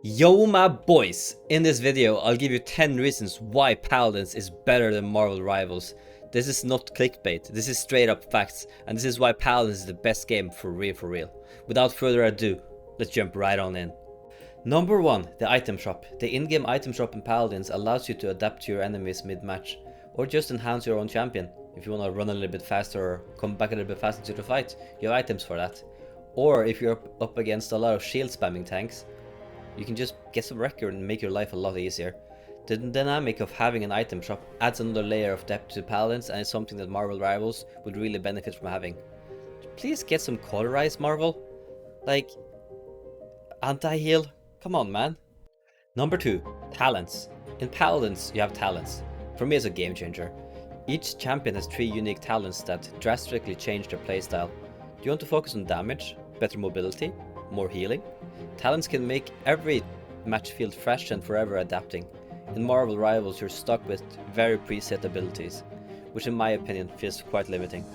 Yo my boys, in this video I'll give you 10 reasons why Paladins is better than Marvel Rivals. This is not clickbait, this is straight up facts, and this is why Paladins is the best game for real. Without further ado, let's jump right on in. Number 1, the item shop. The in-game item shop in Paladins allows you to adapt to your enemies mid-match, or just enhance your own champion. If you want to run a little bit faster or come back a little bit faster to the fight, you have items for that. Or if you're up against a lot of shield spamming tanks, you can just get some record and make your life a lot easier. The dynamic of having an item shop adds another layer of depth to Paladins, and it's something that Marvel Rivals would really benefit from having. Please get some Cauterize, Marvel. Like, anti-heal? Come on, man. Number 2, talents. In Paladins, you have talents. For me, it's a game changer. Each champion has 3 unique talents that drastically change their playstyle. Do you want to focus on damage, better mobility, more healing? Talents can make every match feel fresh and forever adapting. In Marvel Rivals, you're stuck with very preset abilities, which in my opinion feels quite limiting.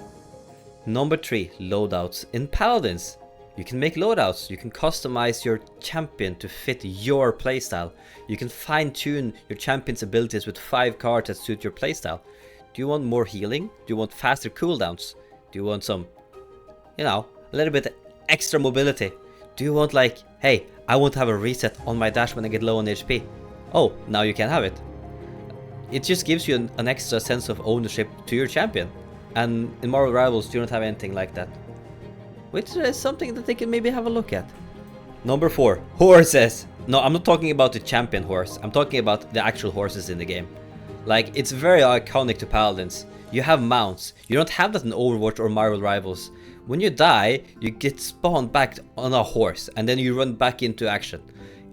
Number 3, loadouts. In Paladins, you can make loadouts. You can customize your champion to fit your playstyle. You can fine-tune your champion's abilities with 5 cards that suit your playstyle. Do you want more healing? Do you want faster cooldowns? Do you want some, a little bit extra mobility? Do you want like, hey, I want to have a reset on my dash when I get low on HP? Oh, now you can have it. It just gives you an extra sense of ownership to your champion. And in Marvel Rivals, you don't have anything like that, which is something that they can maybe have a look at. Number 4, horses. No, I'm not talking about the champion horse. I'm talking about the actual horses in the game. Like, it's very iconic to Paladins. You have mounts. You don't have that in Overwatch or Marvel Rivals. When you die, you get spawned back on a horse and then you run back into action.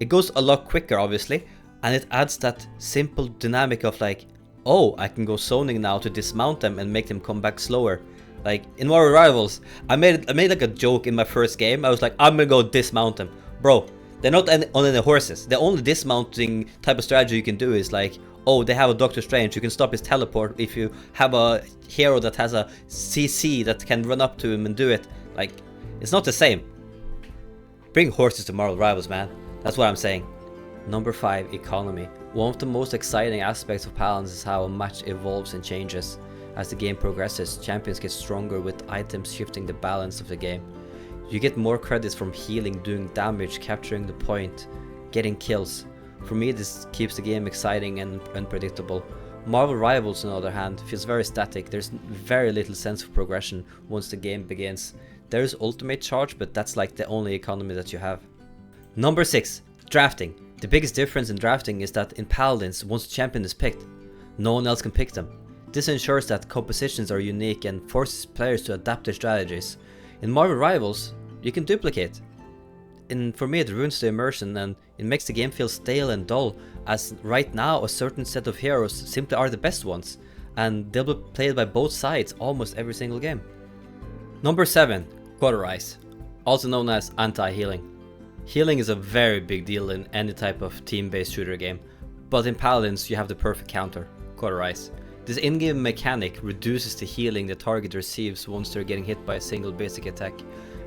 It goes a lot quicker, obviously, and it adds that simple dynamic of like, oh, I can go zoning now to dismount them and make them come back slower. Like in Marvel Rivals, I made like a joke in my first game. I was like, I'm gonna go dismount them. Bro, they're not on any horses. The only dismounting type of strategy you can do is like, oh, they have a Doctor Strange, you can stop his teleport if you have a hero that has a CC that can run up to him and do it. Like, it's not the same. Bring horses to Marvel Rivals, man. That's what I'm saying. Number 5, economy. One of the most exciting aspects of Paladins is how a match evolves and changes. As the game progresses, champions get stronger with items shifting the balance of the game. You get more credits from healing, doing damage, capturing the point, getting kills. For me, this keeps the game exciting and unpredictable. Marvel Rivals, on the other hand, feels very static. There's very little sense of progression once the game begins. There's ultimate charge, but that's like the only economy that you have. Number 6, drafting. The biggest difference in drafting is that in Paladins, once a champion is picked, no one else can pick them. This ensures that compositions are unique and forces players to adapt their strategies. In Marvel Rivals, you can duplicate. And for me, it ruins the immersion and it makes the game feel stale and dull, as right now a certain set of heroes simply are the best ones, and they'll be played by both sides almost every single game. Number 7, Cauterize, also known as anti-healing. Healing is a very big deal in any type of team-based shooter game, but in Paladins you have the perfect counter, Cauterize. This in-game mechanic reduces the healing the target receives once they're getting hit by a single basic attack,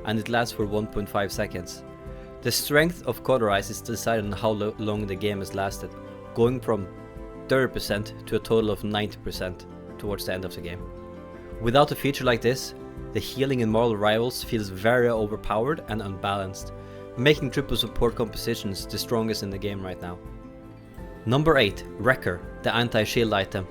and it lasts for 1.5 seconds. The strength of Cauterize is decided on how long the game has lasted, going from 30% to a total of 90% towards the end of the game. Without a feature like this, the healing in Marvel Rivals feels very overpowered and unbalanced, making triple support compositions the strongest in the game right now. Number 8, Wrecker, the anti-shield item.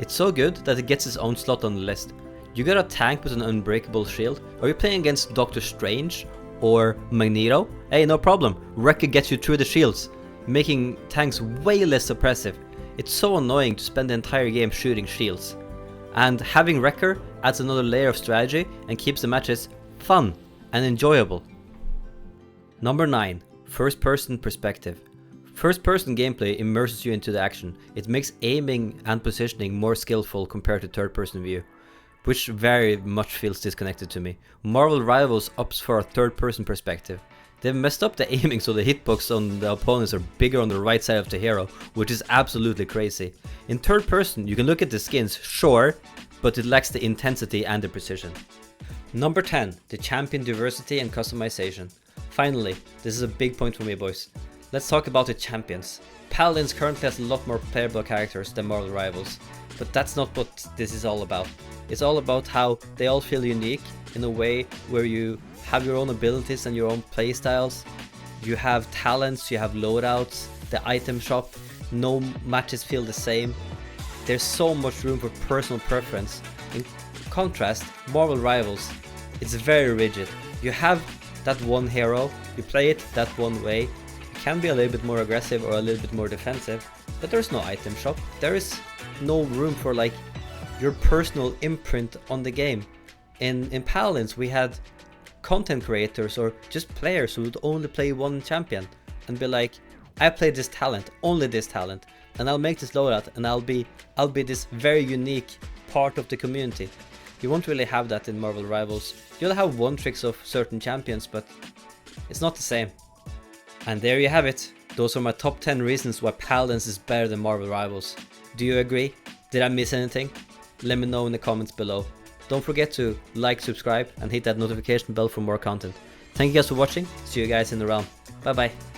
It's so good that it gets its own slot on the list. You got a tank with an unbreakable shield. Are you playing against Doctor Strange or Magneto? Hey, no problem. Wrecker gets you through the shields, making tanks way less oppressive. It's so annoying to spend the entire game shooting shields. And having Wrecker adds another layer of strategy and keeps the matches fun and enjoyable. Number 9, first person perspective. First person gameplay immerses you into the action. It makes aiming and positioning more skillful compared to third person view, which very much feels disconnected to me. Marvel Rivals opts for a third person perspective. They've messed up the aiming so the hitbox on the opponents are bigger on the right side of the hero, which is absolutely crazy. In third person, you can look at the skins, sure, but it lacks the intensity and the precision. Number 10, the champion diversity and customization. Finally, this is a big point for me, boys. Let's talk about the champions. Paladins currently has a lot more playable characters than Marvel Rivals, but that's not what this is all about. It's all about how they all feel unique in a way where you have your own abilities and your own playstyles. You have talents, you have loadouts, the item shop, no matches feel the same. There's so much room for personal preference. In contrast, Marvel Rivals, it's very rigid. You have that one hero, you play it that one way. You can be a little bit more aggressive or a little bit more defensive, but there's no item shop. There is no room for like your personal imprint on the game. In Paladins we had content creators or just players who would only play one champion and be like, I play this talent, only this talent, and I'll make this loadout and I'll be this very unique part of the community. You won't really have that in Marvel Rivals. You'll have one tricks of certain champions, but it's not the same. And there you have it. Those are my top 10 reasons why Paladins is better than Marvel Rivals. Do you agree? Did I miss anything? Let me know in the comments below. Don't forget to like, subscribe, and hit that notification bell for more content. Thank you guys for watching. See you guys in the realm. Bye bye.